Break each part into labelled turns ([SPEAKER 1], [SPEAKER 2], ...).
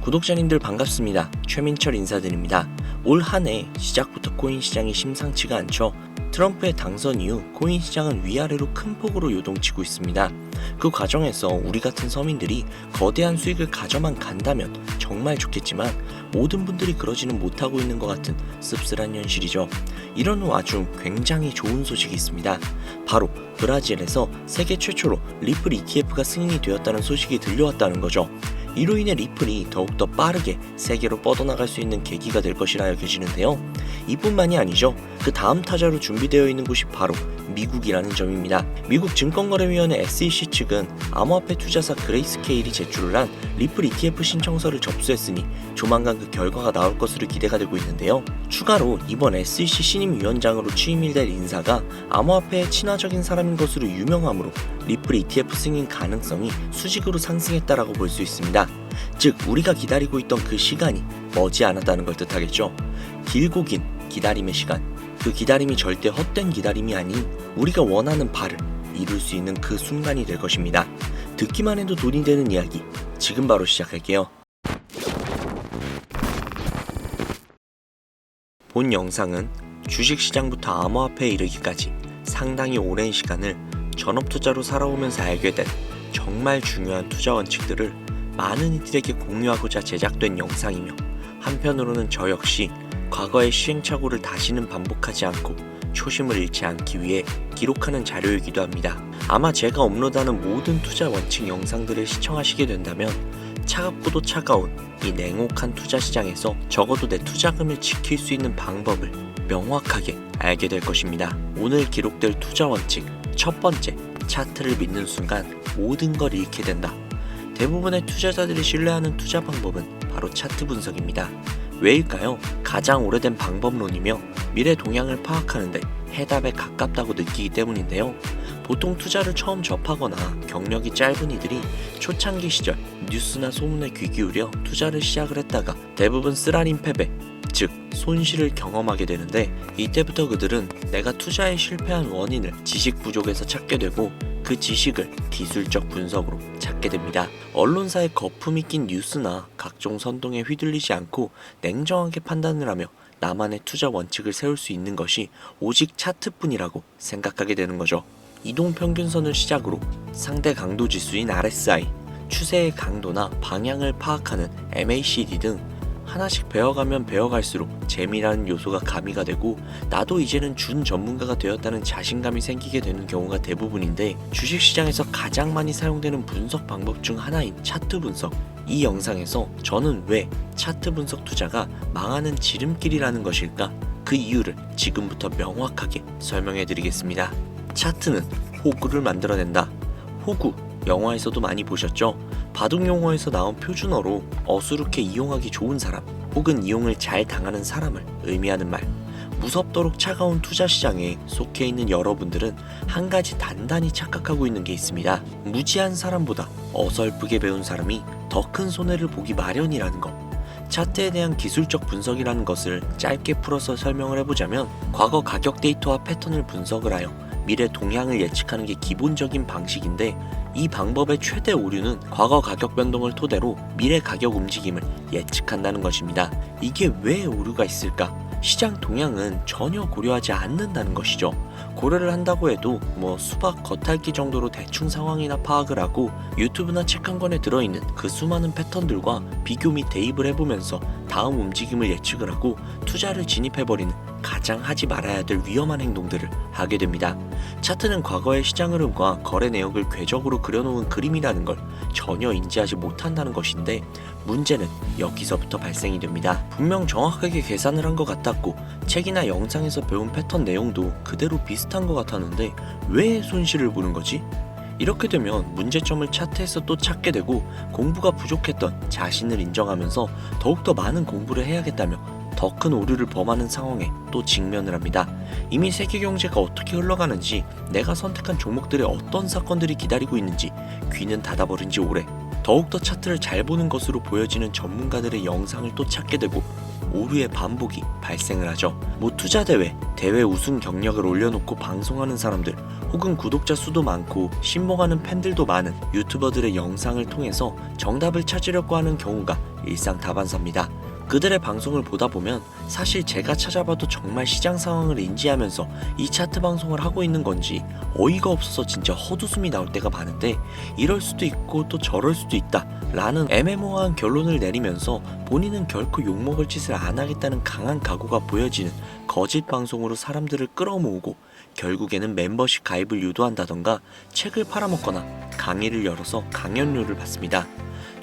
[SPEAKER 1] 구독자님들 반갑습니다. 최민철 인사드립니다. 올 한 해 시작부터 코인 시장이 심상치가 않죠. 트럼프의 당선 이후 코인 시장은 위아래로 큰 폭으로 요동치고 있습니다. 그 과정에서 우리 같은 서민들이 거대한 수익을 가져만 간다면 정말 좋겠지만 모든 분들이 그러지는 못하고 있는 것 같은 씁쓸한 현실이죠. 이런 와중 굉장히 좋은 소식이 있습니다. 바로 브라질에서 세계 최초로 리플 ETF가 승인이 되었다는 소식이 들려왔다는 거죠. 이로 인해 리플이 더욱더 빠르게 세계로 뻗어나갈 수 있는 계기가 될 것이라 여겨지는데요. 이뿐만이 아니죠. 그 다음 타자로 준비되어 있는 곳이 바로 미국이라는 점입니다. 미국 증권거래위원회 SEC 측은 암호화폐 투자사 그레이스케일이 제출을 한 리플 ETF 신청서를 접수했으니 조만간 그 결과가 나올 것으로 기대가 되고 있는데요. 추가로 이번 SEC 신임위원장으로 취임이 될 인사가 암호화폐에 친화적인 사람인 것으로 유명하므로 리플 ETF 승인 가능성이 수직으로 상승했다라고 볼 수 있습니다. 즉 우리가 기다리고 있던 그 시간이 머지않았다는 걸 뜻하겠죠. 길고 긴 기다림의 시간, 그 기다림이 절대 헛된 기다림이 아닌 우리가 원하는 바를 이룰 수 있는 그 순간이 될 것입니다. 듣기만 해도 돈이 되는 이야기, 지금 바로 시작할게요. 본 영상은 주식시장부터 암호화폐에 이르기까지 상당히 오랜 시간을 전업투자로 살아오면서 알게 된 정말 중요한 투자 원칙들을 많은 이들에게 공유하고자 제작된 영상이며, 한편으로는 저 역시 과거의 시행착오를 다시는 반복하지 않고 초심을 잃지 않기 위해 기록하는 자료이기도 합니다. 아마 제가 업로드하는 모든 투자 원칙 영상들을 시청하시게 된다면 차갑고도 차가운 이 냉혹한 투자 시장에서 적어도 내 투자금을 지킬 수 있는 방법을 명확하게 알게 될 것입니다. 오늘 기록될 투자 원칙 첫 번째, 차트를 믿는 순간 모든 걸 잃게 된다. 대부분의 투자자들이 신뢰하는 투자 방법은 바로 차트 분석입니다. 왜일까요? 가장 오래된 방법론이며 미래 동향을 파악하는데 해답에 가깝다고 느끼기 때문인데요. 보통 투자를 처음 접하거나 경력이 짧은 이들이 초창기 시절 뉴스나 소문에 귀 기울여 투자를 시작을 했다가 대부분 쓰라린 패배, 즉 손실을 경험하게 되는데, 이때부터 그들은 내가 투자에 실패한 원인을 지식 부족에서 찾게 되고 그 지식을 기술적 분석으로 찾게 됩니다. 언론사의 거품이 낀 뉴스나 각종 선동에 휘둘리지 않고 냉정하게 판단을 하며 나만의 투자 원칙을 세울 수 있는 것이 오직 차트뿐이라고 생각하게 되는 거죠. 이동평균선을 시작으로 상대 강도 지수인 RSI, 추세의 강도나 방향을 파악하는 MACD 등 하나씩 배워가면 배워갈수록 재미라는 요소가 가미가 되고 나도 이제는 준 전문가가 되었다는 자신감이 생기게 되는 경우가 대부분인데, 주식시장에서 가장 많이 사용되는 분석 방법 중 하나인 차트 분석, 이 영상에서 저는 왜 차트 분석 투자가 망하는 지름길이라는 것일까? 그 이유를 지금부터 명확하게 설명해 드리겠습니다. 차트는 호구를 만들어낸다. 호구, 영화에서도 많이 보셨죠? 바둑 용어에서 나온 표준어로 어수룩해 이용하기 좋은 사람 혹은 이용을 잘 당하는 사람을 의미하는 말. 무섭도록 차가운 투자 시장에 속해 있는 여러분들은 한 가지 단단히 착각하고 있는 게 있습니다. 무지한 사람보다 어설프게 배운 사람이 더 큰 손해를 보기 마련이라는 것. 차트에 대한 기술적 분석이라는 것을 짧게 풀어서 설명을 해보자면, 과거 가격 데이터와 패턴을 분석을 하여 미래 동향을 예측하는 게 기본적인 방식인데, 이 방법의 최대 오류는 과거 가격 변동을 토대로 미래 가격 움직임을 예측한다는 것입니다. 이게 왜 오류가 있을까? 시장 동향은 전혀 고려하지 않는다는 것이죠. 고려를 한다고 해도 수박 겉핥기 정도로 대충 상황이나 파악을 하고 유튜브나 책 한 권에 들어있는 그 수많은 패턴들과 비교 및 대입을 해보면서 다음 움직임을 예측을 하고 투자를 진입해버리는 가장 하지 말아야 될 위험한 행동들을 하게 됩니다. 차트는 과거의 시장 흐름과 거래 내역을 궤적으로 그려놓은 그림이라는 걸 전혀 인지하지 못한다는 것인데, 문제는 여기서부터 발생이 됩니다. 분명 정확하게 계산을 한 것 같았고 책이나 영상에서 배운 패턴 내용도 그대로 비슷한 것 같았는데 왜 손실을 보는 거지? 이렇게 되면 문제점을 차트에서 또 찾게 되고 공부가 부족했던 자신을 인정하면서 더욱더 많은 공부를 해야겠다며 더 큰 오류를 범하는 상황에 또 직면을 합니다. 이미 세계 경제가 어떻게 흘러가는지, 내가 선택한 종목들의 어떤 사건들이 기다리고 있는지 귀는 닫아버린 지 오래, 더욱더 차트를 잘 보는 것으로 보여지는 전문가들의 영상을 또 찾게 되고 오류의 반복이 발생을 하죠. 투자 대회 우승 경력을 올려놓고 방송하는 사람들, 혹은 구독자 수도 많고 신봉하는 팬들도 많은 유튜버들의 영상을 통해서 정답을 찾으려고 하는 경우가 일상다반사입니다. 그들의 방송을 보다 보면 사실 제가 찾아봐도 정말 시장 상황을 인지하면서 이 차트 방송을 하고 있는 건지 어이가 없어서 진짜 헛웃음이 나올 때가 많은데, 이럴 수도 있고 또 저럴 수도 있다 라는 애매모호한 결론을 내리면서 본인은 결코 욕먹을 짓을 안 하겠다는 강한 각오가 보여지는 거짓 방송으로 사람들을 끌어모으고 결국에는 멤버십 가입을 유도한다던가 책을 팔아먹거나 강의를 열어서 강연료를 받습니다.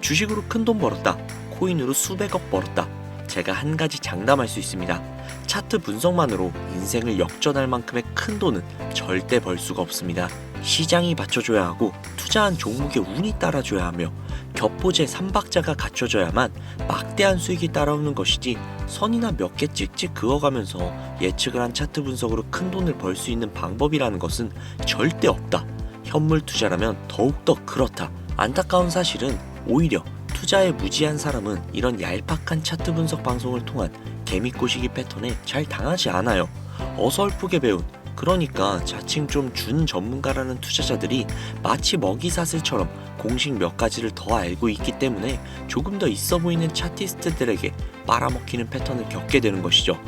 [SPEAKER 1] 주식으로 큰돈 벌었다, 코인으로 수백억 벌었다. 제가 한 가지 장담할 수 있습니다. 차트 분석만으로 인생을 역전할 만큼의 큰 돈은 절대 벌 수가 없습니다. 시장이 받쳐줘야 하고 투자한 종목에 운이 따라줘야 하며 겹보제 3박자가 갖춰져야만 막대한 수익이 따라오는 것이지, 선이나 몇 개 찍찍 그어가면서 예측을 한 차트 분석으로 큰 돈을 벌 수 있는 방법이라는 것은 절대 없다. 현물 투자라면 더욱더 그렇다. 안타까운 사실은 오히려 투자에 무지한 사람은 이런 얄팍한 차트 분석 방송을 통한 개미꼬시기 패턴에 잘 당하지 않아요. 어설프게 배운, 그러니까 자칭 좀 준 전문가라는 투자자들이 마치 먹이사슬처럼 공식 몇 가지를 더 알고 있기 때문에 조금 더 있어 보이는 차티스트들에게 빨아먹히는 패턴을 겪게 되는 것이죠.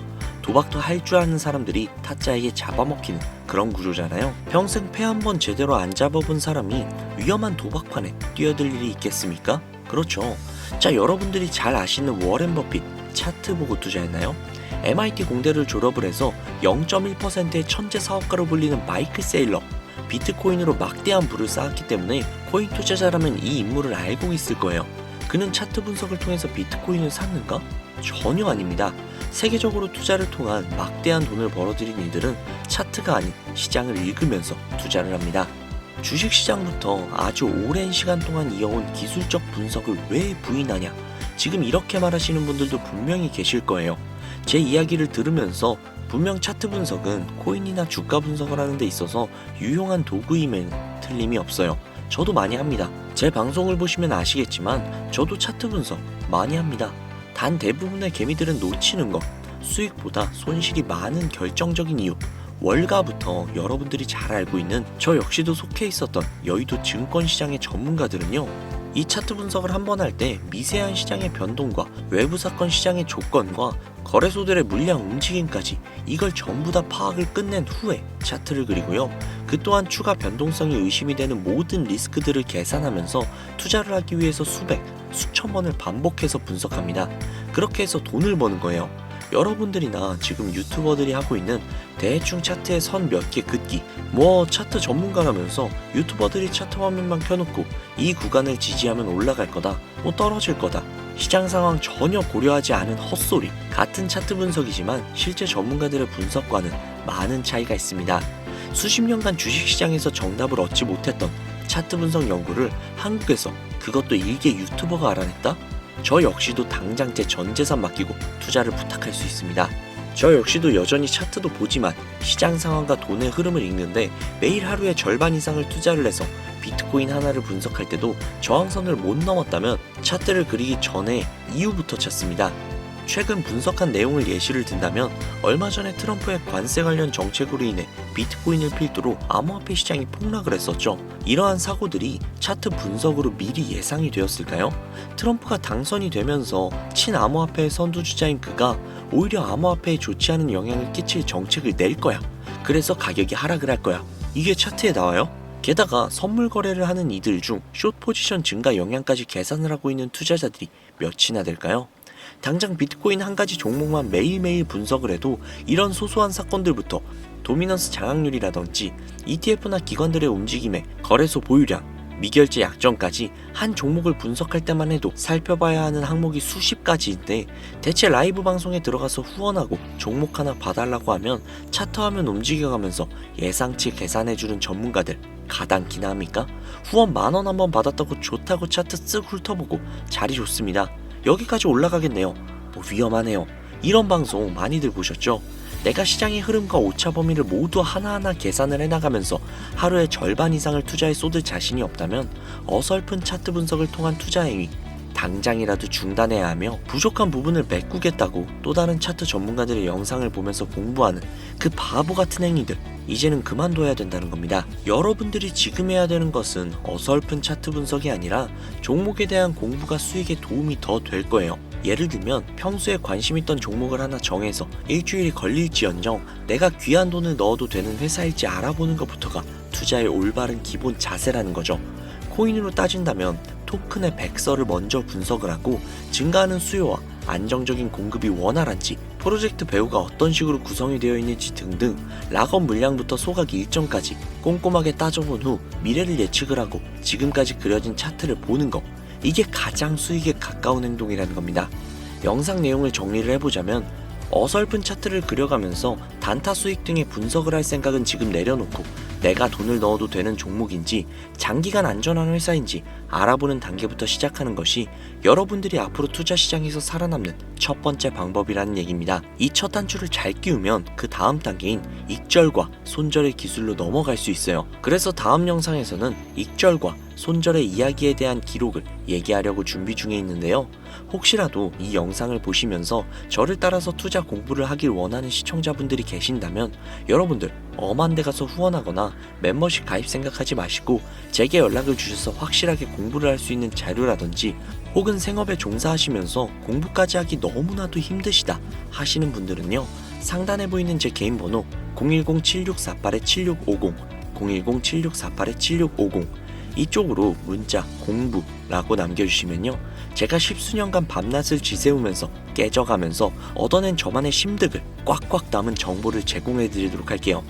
[SPEAKER 1] 도박도 할 줄 아는 사람들이 타짜에게 잡아먹히는 그런 구조잖아요. 평생 패 한 번 제대로 안 잡아본 사람이 위험한 도박판에 뛰어들 일이 있겠습니까? 그렇죠. 자, 여러분들이 잘 아시는 워렌 버핏 차트 보고 투자했나요? MIT 공대를 졸업을 해서 0.1%의 천재 사업가로 불리는 마이클 세일러, 비트코인으로 막대한 부를 쌓았기 때문에 코인 투자자라면 이 인물을 알고 있을 거예요. 그는 차트 분석을 통해서 비트코인을 샀는가? 전혀 아닙니다. 세계적으로 투자를 통한 막대한 돈을 벌어들인 이들은 차트가 아닌 시장을 읽으면서 투자를 합니다. 주식시장부터 아주 오랜 시간 동안 이어온 기술적 분석을 왜 부인하냐? 지금 이렇게 말하시는 분들도 분명히 계실 거예요. 제 이야기를 들으면서 분명 차트 분석은 코인이나 주가 분석을 하는 데 있어서 유용한 도구임에는 틀림이 없어요. 저도 많이 합니다. 제 방송을 보시면 아시겠지만 저도 차트 분석 많이 합니다. 단 대부분의 개미들은 놓치는 것, 수익보다 손실이 많은 결정적인 이유, 월가부터 여러분들이 잘 알고 있는 저 역시도 속해 있었던 여의도 증권시장의 전문가들은요, 이 차트 분석을 한 번 할 때 미세한 시장의 변동과 외부 사건 시장의 조건과 거래소들의 물량 움직임까지 이걸 전부 다 파악을 끝낸 후에 차트를 그리고요, 그 또한 추가 변동성이 의심이 되는 모든 리스크들을 계산하면서 투자를 하기 위해서 수백, 수천 번을 반복해서 분석합니다. 그렇게 해서 돈을 버는 거예요. 여러분들이나 지금 유튜버들이 하고 있는 대충 차트에 선 몇 개 긋기, 차트 전문가라면서 유튜버들이 차트 화면만 켜놓고 이 구간을 지지하면 올라갈 거다, 떨어질 거다, 시장 상황 전혀 고려하지 않은 헛소리. 같은 차트 분석이지만 실제 전문가들의 분석과는 많은 차이가 있습니다. 수십 년간 주식시장에서 정답을 얻지 못했던 차트 분석 연구를 한국에서, 그것도 일개 유튜버가 알아냈다? 저 역시도 당장 제 전 재산 맡기고 투자를 부탁할 수 있습니다. 저 역시도 여전히 차트도 보지만 시장 상황과 돈의 흐름을 읽는데 매일 하루에 절반 이상을 투자를 해서 비트코인 하나를 분석할 때도 저항선을 못 넘었다면 차트를 그리기 전에 이유부터 찾습니다. 최근 분석한 내용을 예시를 든다면 얼마 전에 트럼프의 관세 관련 정책으로 인해 비트코인을 필두로 암호화폐 시장이 폭락을 했었죠. 이러한 사고들이 차트 분석으로 미리 예상이 되었을까요? 트럼프가 당선이 되면서 친암호화폐의 선두주자인 그가 오히려 암호화폐에 좋지 않은 영향을 끼칠 정책을 낼 거야. 그래서 가격이 하락을 할 거야. 이게 차트에 나와요? 게다가 선물 거래를 하는 이들 중 숏 포지션 증가 영향까지 계산을 하고 있는 투자자들이 몇이나 될까요? 당장 비트코인 한 가지 종목만 매일매일 분석을 해도 이런 소소한 사건들부터 도미넌스 장악률이라든지 ETF나 기관들의 움직임에 거래소 보유량, 미결제 약정까지 한 종목을 분석할 때만 해도 살펴봐야 하는 항목이 수십 가지인데, 대체 라이브 방송에 들어가서 후원하고 종목 하나 봐달라고 하면 차트 화면 움직여가면서 예상치 계산해주는 전문가들 가당키나 합니까? 후원 10,000원 한번 받았다고 좋다고 차트 쓱 훑어보고 자리 좋습니다, 여기까지 올라가겠네요, 위험하네요, 이런 방송 많이들 보셨죠? 내가 시장의 흐름과 오차 범위를 모두 하나하나 계산을 해나가면서 하루에 절반 이상을 투자에 쏟을 자신이 없다면 어설픈 차트 분석을 통한 투자 행위 당장이라도 중단해야 하며 부족한 부분을 메꾸겠다고 또 다른 차트 전문가들의 영상을 보면서 공부하는 그 바보 같은 행위들, 이제는 그만둬야 된다는 겁니다. 여러분들이 지금 해야 되는 것은 어설픈 차트 분석이 아니라 종목에 대한 공부가 수익에 도움이 더 될 거예요. 예를 들면 평소에 관심 있던 종목을 하나 정해서 일주일이 걸릴지언정 내가 귀한 돈을 넣어도 되는 회사일지 알아보는 것부터가 투자의 올바른 기본 자세라는 거죠. 코인으로 따진다면 토큰의 백서를 먼저 분석을 하고 증가하는 수요와 안정적인 공급이 원활한지, 프로젝트 배후가 어떤 식으로 구성이 되어 있는지 등등 락업 물량부터 소각 일정까지 꼼꼼하게 따져본 후 미래를 예측을 하고 지금까지 그려진 차트를 보는 것, 이게 가장 수익에 가까운 행동이라는 겁니다. 영상 내용을 정리를 해보자면 어설픈 차트를 그려가면서 단타 수익 등의 분석을 할 생각은 지금 내려놓고 내가 돈을 넣어도 되는 종목인지 장기간 안전한 회사인지 알아보는 단계부터 시작하는 것이 여러분들이 앞으로 투자 시장에서 살아남는 첫 번째 방법이라는 얘기입니다. 이 첫 단추를 잘 끼우면 그 다음 단계인 익절과 손절의 기술로 넘어갈 수 있어요. 그래서 다음 영상에서는 익절과 손절의 이야기에 대한 기록을 얘기하려고 준비 중에 있는데요. 혹시라도 이 영상을 보시면서 저를 따라서 투자 공부를 하길 원하는 시청자분들이 계신다면 여러분들 엄한 데 가서 후원하거나 멤버십 가입 생각하지 마시고 제게 연락을 주셔서 확실하게 공부를 할 수 있는 자료라든지 혹은 생업에 종사하시면서 공부까지 하기 너무나도 힘드시다 하시는 분들은요, 상단에 보이는 제 개인 번호 010-7648-7650 010-7648-7650 이쪽으로 문자 공부라고 남겨주시면요, 제가 십수년간 밤낮을 지새우면서 깨져가면서 얻어낸 저만의 심득을 꽉꽉 담은 정보를 제공해드리도록 할게요.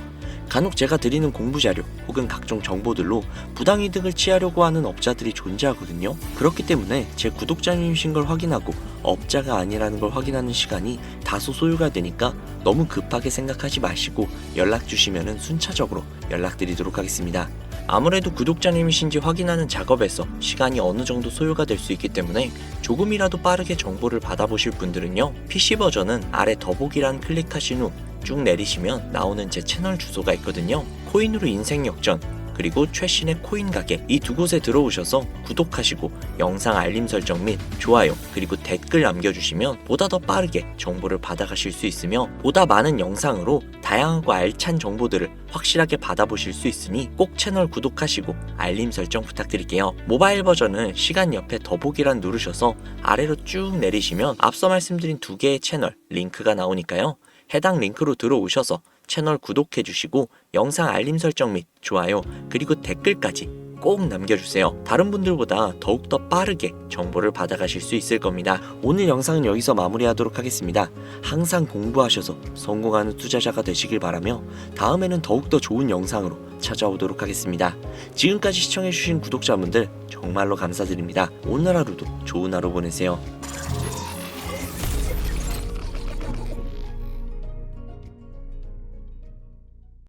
[SPEAKER 1] 간혹 제가 드리는 공부 자료 혹은 각종 정보들로 부당이득을 취하려고 하는 업자들이 존재하거든요. 그렇기 때문에 제 구독자님이신 걸 확인하고 업자가 아니라는 걸 확인하는 시간이 다소 소요가 되니까 너무 급하게 생각하지 마시고 연락 주시면 순차적으로 연락드리도록 하겠습니다. 아무래도 구독자님이신지 확인하는 작업에서 시간이 어느 정도 소요가 될 수 있기 때문에 조금이라도 빠르게 정보를 받아보실 분들은요, PC 버전은 아래 더보기란 클릭하신 후 쭉 내리시면 나오는 제 채널 주소가 있거든요. 코인으로 인생 역전, 그리고 최신의 코인 가게, 이 두 곳에 들어오셔서 구독하시고 영상 알림 설정 및 좋아요 그리고 댓글 남겨주시면 보다 더 빠르게 정보를 받아가실 수 있으며 보다 많은 영상으로 다양하고 알찬 정보들을 확실하게 받아보실 수 있으니 꼭 채널 구독하시고 알림 설정 부탁드릴게요. 모바일 버전은 시간 옆에 더보기란 누르셔서 아래로 쭉 내리시면 앞서 말씀드린 두 개의 채널 링크가 나오니까요, 해당 링크로 들어오셔서 채널 구독해주시고 영상 알림 설정 및 좋아요 그리고 댓글까지 꼭 남겨주세요. 다른 분들보다 더욱더 빠르게 정보를 받아가실 수 있을 겁니다. 오늘 영상은 여기서 마무리하도록 하겠습니다. 항상 공부하셔서 성공하는 투자자가 되시길 바라며 다음에는 더욱더 좋은 영상으로 찾아오도록 하겠습니다. 지금까지 시청해주신 구독자분들 정말로 감사드립니다. 오늘 하루도 좋은 하루 보내세요.